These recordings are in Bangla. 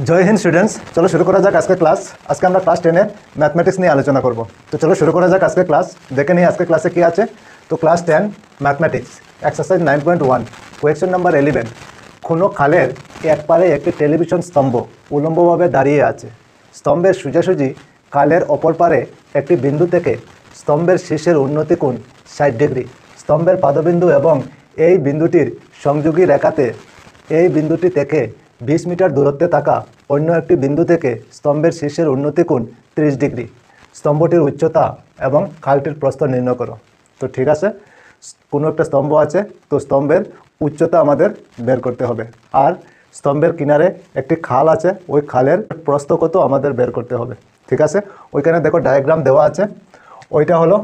জয় হিন্দ স্টুডেন্টস, চলো শুরু করা যাক আজকে ক্লাস। আজকে আমরা ক্লাস 10 ম্যাথমেটিক্স নিয়ে আলোচনা করব। তো চলো শুরু করা যাক আজকে ক্লাস। দেখে নিই আজকে ক্লাসে কি আছে। তো class 10 mathematics exercise 9.1 question number 11। কোনো খালের এক পারে একটি টেলিভিশন স্তম্ভ উলম্বভাবে দাঁড়িয়ে আছে। স্তম্ভের সোজাসুজি খালের অপর পারে একটি বিন্দু থেকে স্তম্ভের শীর্ষের উন্নতি কোণ 60 ডিগ্রি। স্তম্ভের পাদবিন্দু এবং এই বিন্দুটির সংযোগী রেখাতে এই বিন্দুটি থেকে 20 মিটার দূরত্বে থাকা অন্য একটি বিন্দু থেকে স্তম্ভের শীর্ষের উন্নতি কোণ 30 ডিগ্রি। স্তম্ভটির উচ্চতা এবং খালটির প্রস্থ নির্ণয় করো। তো ঠিক আছে, কোনো একটা স্তম্ভ আছে, তো স্তম্ভের উচ্চতা আমাদের বের করতে হবে, আর স্তম্ভের কিনারে একটি খাল আছে, ওই খালের প্রস্থ কত আমাদের বের করতে হবে। ঠিক আছে, ওইখানে দেখো ডায়াগ্রাম দেওয়া আছে। ওইটা হলো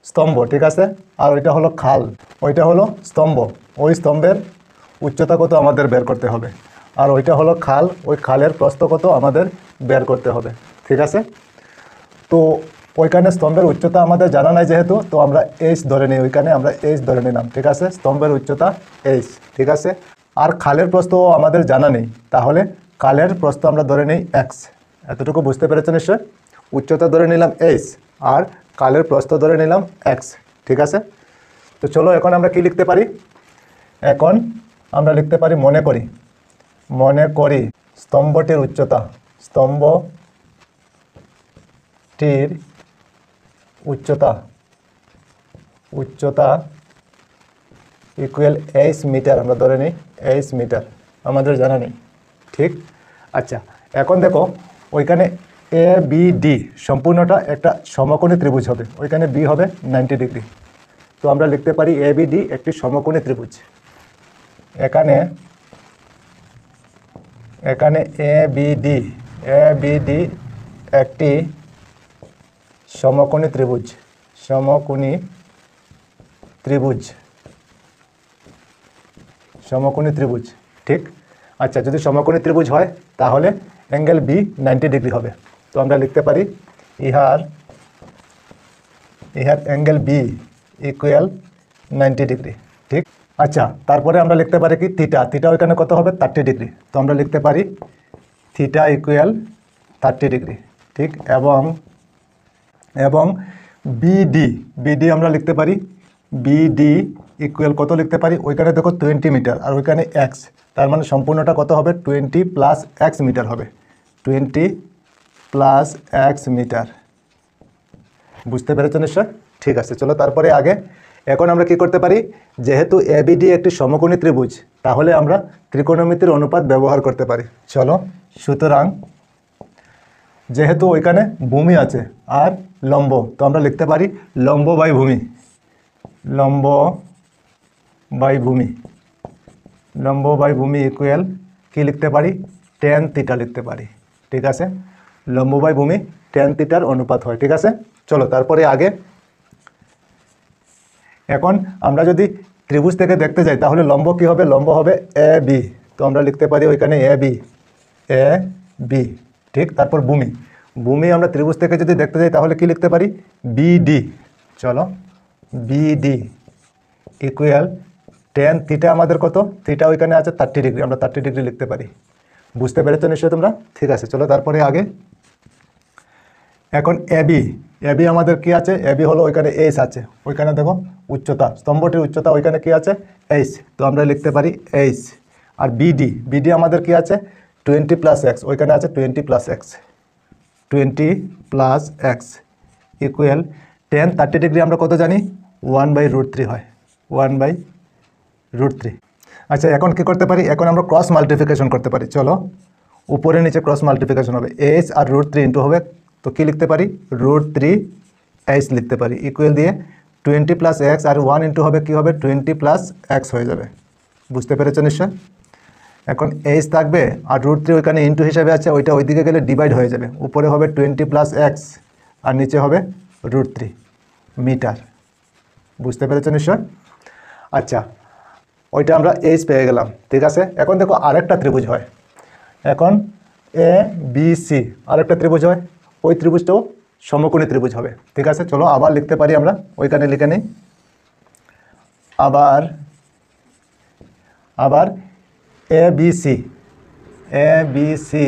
স্তম্ভ, ঠিক আছে, আর ওইটা হলো খাল, ওইটা হলো স্তম্ভ। ওই স্তম্ভের উচ্চতা কত আমাদের বের করতে হবে, আর ওইটা হলো খাল, ওই খালের প্রস্থ কত আমাদের বের করতে হবে। ঠিক আছে, তো ওইখানে স্তম্ভের উচ্চতা আমাদের জানা নাই যেহেতু, তো আমরা এইচ ধরে নিই, ওইখানে আমরা এইচ ধরে নিলাম। ঠিক আছে, স্তম্ভের উচ্চতা এইচ। ঠিক আছে, আর খালের প্রস্থ আমাদের জানা নেই, তাহলে খালের প্রস্থ আমরা ধরে নিই এক্স। এতটুকু বুঝতে পেরেছেন নিশ্চয়? উচ্চতা ধরে নিলাম এইচ আর খালের প্রস্থ ধরে নিলাম এক্স। ঠিক আছে, তো চলো এখন আমরা কি লিখতে পারি। এখন আমরা লিখতে পারি মনে করি স্তম্ভটির উচ্চতা ইকুয়াল এইচ মিটার। আমরা ধরে নিই এইচ মিটার, আমাদের জানা নেই। ঠিক, আচ্ছা এখন দেখো ওইখানে এ বি ডি সম্পূর্ণটা একটা সমকোণী ত্রিভুজ হবে, ওইখানে বি হবে 90 ডিগ্রি। তো আমরা লিখতে পারি এ বি ডি একটি সমকোণী ত্রিভুজ। এখানে এ বি ডি একটি সমকোণী ত্রিভুজ। ঠিক, আচ্ছা যদি সমকোণী ত্রিভুজ হয় তাহলে অ্যাঙ্গেল বি 90 ডিগ্রি হবে। তো আমরা লিখতে পারি ইহার অ্যাঙ্গেল বি ইকুয়াল 90 ডিগ্রি। ঠিক, আচ্ছা তারপরে আমরা লিখতে পারি কি থিটা ওইখানে কত হবে 30 ডিগ্রি। তো আমরা লিখতে পারি থিটা ইকুয়াল 30 ডিগ্রি। ঠিক, এবং বিডি আমরা লিখতে পারি বিডি ইকুয়াল কত লিখতে পারি, ওইখানে দেখো 20 মিটার আর ওইখানে এক্স, তার মানে সম্পূর্ণটা কত হবে 20 প্লাস এক্স মিটার হবে, 20 প্লাস এক্স মিটার। বুঝতে পেরেছেন নিশ্চয়? ঠিক আছে, চলো তারপরে আগে। এখন আমরা কি করতে পারি, যেহেতু এবিডি একটি সমকোণী ত্রিভুজ, তাহলে আমরা ত্রিকোণমিতির অনুপাত ব্যবহার করতে পারি। চলো, সুতরাং যেহেতু ওইখানে ভূমি আছে আর লম্ব, তো আমরা লিখতে পারি লম্ব বাই ভূমি ইকুয়াল কি লিখতে পারি, tan থিটা লিখতে পারি। ঠিক আছে, লম্ব বাই ভূমি tan থিটার অনুপাত হয়। ঠিক আছে, চলো তারপরে আগে। এখন আমরা যদি ত্রিভুজ থেকে দেখতে যাই তাহলে লম্ব কি হবে, লম্ব হবে এ বি। তো আমরা লিখতে পারি ওইখানে এ বি। ঠিক, তারপর ভূমি আমরা ত্রিভুজ থেকে যদি দেখতে যাই তাহলে কি লিখতে পারি বিডি। চলো, বিডি ইকুয়াল tan থিটা আমাদের কত, থিটা ওইখানে আছে 30 ডিগ্রি, আমরা 30 ডিগ্রি লিখতে পারি। বুঝতে পেরেছো নিশ্চয়ই তোমরা? ঠিক আছে, চলো তারপরে আগে। এখন এবি আমাদের কি আছে, এবি হলো ওইখানে এইচ আছে, ওইখানে দেখো উচ্চতা, স্তম্ভটির উচ্চতা ওইখানে কি আছে এইচ, তো আমরা লিখতে পারি এইচ। আর বিডি আমাদের কি আছে 20 প্লাস এক্স, ওইখানে আছে 20 plus x equal tan 30 degree আমরা কত জানি 1/√3 হয়, 1/√3। আচ্ছা এখন কি করতে পারি, এখন আমরা ক্রস মাল্টিপ্লিকেশন করতে পারি। চলো, উপরে নিচে ক্রস মাল্টিপ্লিকেশন হবে, এইচ আর √3 ইন্টু হবে, তো কি লিখতে পারি √3 এইচ লিখতে পারি ইকুয়াল দিয়ে 20 প্লাস এক্স আর 1 ইন্টু হবে কি হবে 20 প্লাস এক্স হয়ে যাবে। বুঝতে পেরেছো নিশ্চয়? এখন এইচ থাকবে আর √3 ওইখানে ইন্টু হিসাবে আছে, ওইটা ওইদিকে গেলে ডিভাইড হয়ে যাবে, উপরে হবে 20 প্লাস এক্স আর নিচে হবে √3 মিটার। বুঝতে পেরেছো নিশ্চয়? আচ্ছা, ওইটা আমরা এইচ পেয়ে গেলাম। ঠিক আছে, এখন দেখো আরেকটা ত্রিভুজ হয়, এখন এ বি সি আরেকটা ত্রিভুজ হয়, ওই ত্রিভুজটাও সমকোণী ত্রিভুজ হবে। ঠিক আছে, চলো আবার লিখতে পারি আমরা, ওইখানে লিখে নিই আবার A B C A B C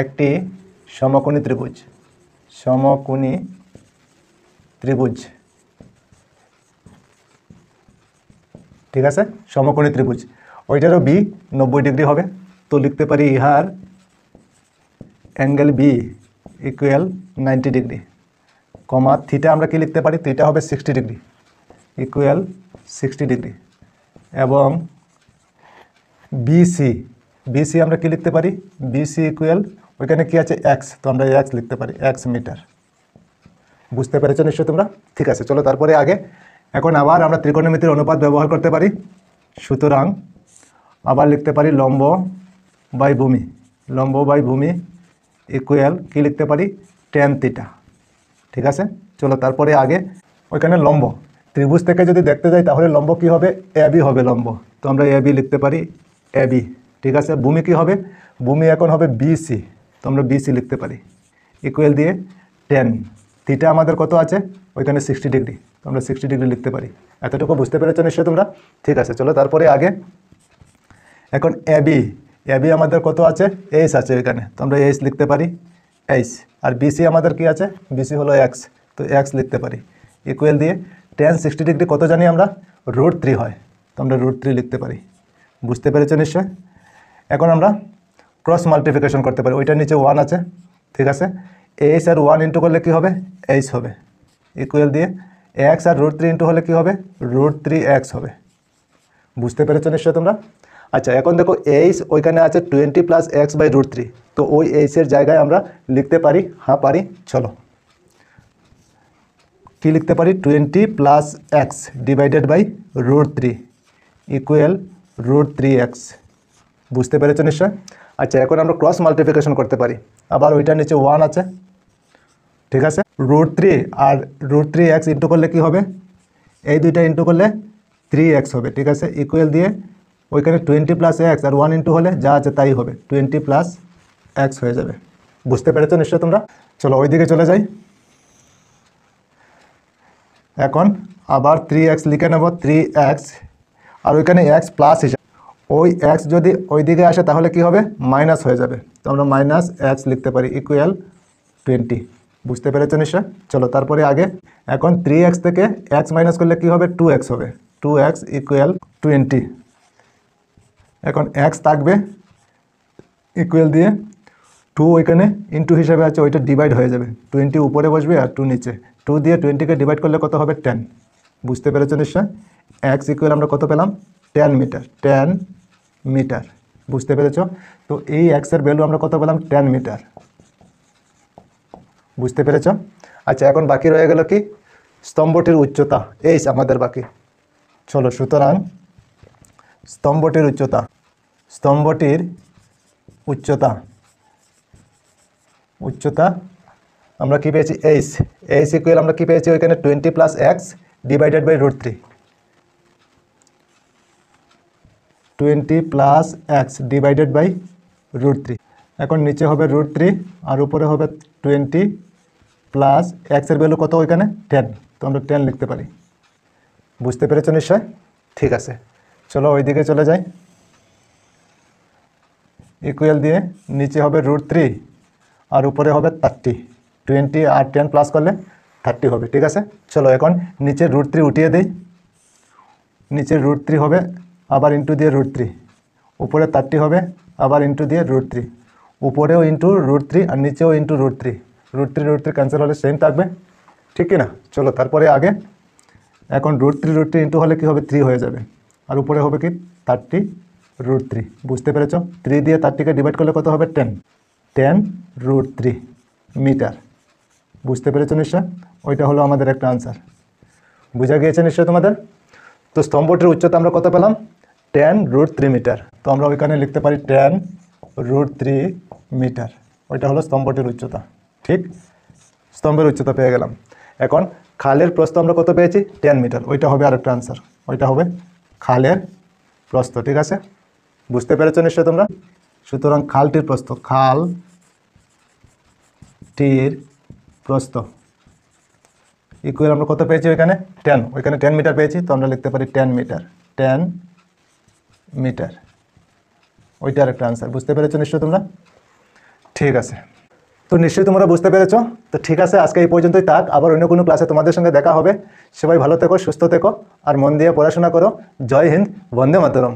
একটি সমকোণী ত্রিভুজ, সমকোণী ত্রিভুজ, ঠিক আছে, সমকোণী ত্রিভুজ। ওইটারও বি 90 ডিগ্রি হবে, তো লিখতে পারি ইহার অ্যাঙ্গেল বি ইকুয়াল 90 ডিগ্রি, কমা থিটা আমরা কি লিখতে পারি, থিটা হবে 60 ডিগ্রি, ইকুয়াল 60 ডিগ্রি। এবং বিসি, বিসি আমরা কি লিখতে পারি, বিসি ইকুয়াল, ওইখানে কি আছে এক্স, তো আমরা এক্স লিখতে পারি, এক্স মিটার। বুঝতে পেরেছো নিশ্চয় তোমরা? ঠিক আছে, চলো তারপরে আগে। এখন আবার আমরা ত্রিকোণমিতির অনুপাত ব্যবহার করতে পারি। সুতরাং আবার লিখতে পারি লম্ব বাই ভূমি, লম্ব বাই ভূমি ইকুয়াল কি লিখতে পারি, ট্যান থিটা। ঠিক আছে, চলো তারপরে আগে। ওইখানে লম্ব, ত্রিভুজ থেকে যদি দেখতে যাই তাহলে লম্ব কি হবে, এবি হবে লম্ব, তো আমরা এবি লিখতে পারি, এবি। ঠিক আছে, ভূমি কি হবে, ভূমি এখন হবে বিসি, তো আমরা বিসি লিখতে পারি, ইকুয়াল দিয়ে ট্যান থিটা আমাদের কত আছে, ওইখানে 60 ডিগ্রি, তো আমরা 60 ডিগ্রি লিখতে পারি। এতটুকু বুঝতে পেরেছো নিশ্চয় তোমরা? ঠিক আছে, চলো তারপরে আগে। এখন এবি, এবি আমাদের কত আছে, এইচ আছে এখানে, তো আমরা এইচ লিখতে পারি, এইচ। আর বিসি আমাদের কি আছে, বিসি হলো এক্স, তো এক্স লিখতে পারি, ইকুয়াল দিয়ে ট্যান 60 ডিগ্রি কত জানি আমরা, √3 হয়, তো আমরা √3 লিখতে পারি। বুঝতে পেরেছো নিশ্চয়? এখন আমরা ক্রস মাল্টিপ্লিকেশন করতে পারি, ওইটার নিচে 1 আছে, ঠিক আছে, এইচ আর 1 ইন্টু করলে কী হবে, এইচ হবে, ইকুয়াল দিয়ে এক্স আর √3 ইন্টু হলে কী হবে, √3x হবে। বুঝতে পেরেছো নিশ্চয় তোমরা? আচ্ছা, এখন দেখো এইচ ওইখানে আছে 20 + x/√3, তো ওই এইচের জায়গায় আমরা লিখতে পারি, হ্যাঁ পারি, চলো কি লিখতে পারি, 20 + x / √3 ইকুয়াল √3x। বুঝতে পেরেছো নিশ্চয়? আচ্ছা, এখন আমরা ক্রস মাল্টিপ্লিকেশন করতে পারি, আবার ওইটার নিচে 1 আছে, ঠিক আছে, √3 আর √3x ইন্টু করলে কি হবে, এই দুইটা ইন্টু করলে 3x হবে, ঠিক আছে, ইকুয়াল দিয়ে ওইখানে 20 + x আর 1 ইন্টু হলে যা আছে তাই হবে, 20 + x হয়ে যাবে। বুঝতে পেরেছো নিশ্চয় তোমরা? চলো ওইদিকে চলে যাই। এখন আবার 3x লিখে নেব, 3x, আর ওইখানে x প্লাস হিসাবে, ওই x যদি ওই দিকে আসে তাহলে কি হবে, মাইনাস হয়ে যাবে, তো আমরা -x লিখতে পারি, ইকুয়াল 20। বুঝতে পেরেছো নিশ্চয়? চলো তারপরে আগে। এখন 3x থেকে x মাইনাস করলে কি হবে, 2x হবে, 2x ইকুয়াল 20। এখন x থাকবে, ইকুয়াল দিয়ে 2 ওইখানে ইন্টু হিসাবে আছে, ওইটা ডিভাইড হয়ে যাবে, 20 উপরে বসবে আর 2 নিচে, 2 দিয়ে 20কে ডিভাইড করলে কত হবে, 10। বুঝতে পেরেছো নিশ্চয়? x ইকুয়াল আমরা কত পেলাম, 10 মিটার, 10 মিটার। বুঝতে পেরেছো? তো এই x এর ভ্যালু আমরা কত পেলাম, 10 মিটার। বুঝতে পেরেছো? আচ্ছা, এখন বাকি রয়ে গেল কি, স্তম্ভটির উচ্চতা, এই আমাদের বাকি। চলো, সুতরাং স্তম্ভটির উচ্চতা, স্তম্ভটির উচ্চতা, উচ্চতা আমরা কি পেয়েছি, এইচ, এইচ ইকুয়াল আমরা কি পেয়েছি ওইখানে 20 + x / √3, 20 + x / √3। এখন নিচে হবে √3 আর উপরে হবে 20 + x এর ভ্যালু কত ওইখানে, 10, তো আমরা 10 লিখতে পারি। বুঝতে পেরেছো নিশ্চয়? ঠিক আছে, চলো ওইদিকে চলে যাই। ইকুয়াল দিয়ে নিচে হবে √3 আর উপরে হবে 30, 20 আর 10 প্লাস করলে 30 হবে, ঠিক আছে। চলো এখন নিচে √3 উঠিয়ে দিই, নিচে √3 হবে, আবার ইন্টু দিয়ে √3, উপরে 30 হবে, আবার ইন্টু দিয়ে √3, উপরেও ইন্টু √3 আর নিচেও ইন্টু √3, √3 ক্যান্সেল হলে সেম থাকবে, ঠিক কি না? চলো তারপরে আগে। এখন √3 ইন্টু হলে কি হবে, 3 হয়ে যাবে, আর উপরে হবে কি 30 √3। বুঝতে পেরেছো? 3 দিয়ে 30কে ডিভাইড করলে কত হবে, 10, 10 √3 মিটার। বুঝতে পেরেছো নিশ্চয়? ওইটা হলো আমাদের একটা আনসার। বুঝা গিয়েছে নিশ্চয় তোমাদের? তো স্তম্ভটির উচ্চতা আমরা কত পেলাম, 10 √3 মিটার, তো আমরা ওইখানে লিখতে পারি 10 √3 মিটার, ওইটা হলো স্তম্ভটির উচ্চতা। ঠিক, স্তম্ভের উচ্চতা পেয়ে গেলাম। এখন খালের প্রস্থ আমরা কত পেয়েছি, 10 মিটার, ওইটা হবে আরেকটা আনসার, ওইটা হবে খালের প্রস্থ, ঠিক আছে। বুঝতে পেরেছো নিশ্চয় তোমরা? সুতরাং খালটির প্রস্থ, খালটির প্রস্থ ইকুয়াল আমরা কত পেয়েছি ওইখানে, 10, ওইখানে 10 মিটার পেয়েছি, তো আমরা লিখতে পারি 10 মিটার, 10 মিটার। ওইটার একটা আনসার। বুঝতে পেরেছো নিশ্চয়ই তোমরা? ঠিক আছে, তো নিশ্চয়ই তোমরা বুঝতে পেরেছো। তো ঠিক আছে, আজকে এই পর্যন্তই থাক। আবার অন্য কোনো ক্লাসে তোমাদের সঙ্গে দেখা হবে। সবাই ভালো থেকো, সুস্থ থেকো, আর মন দিয়ে পড়াশোনা করো। জয় হিন্দ, বন্দে মাতরম।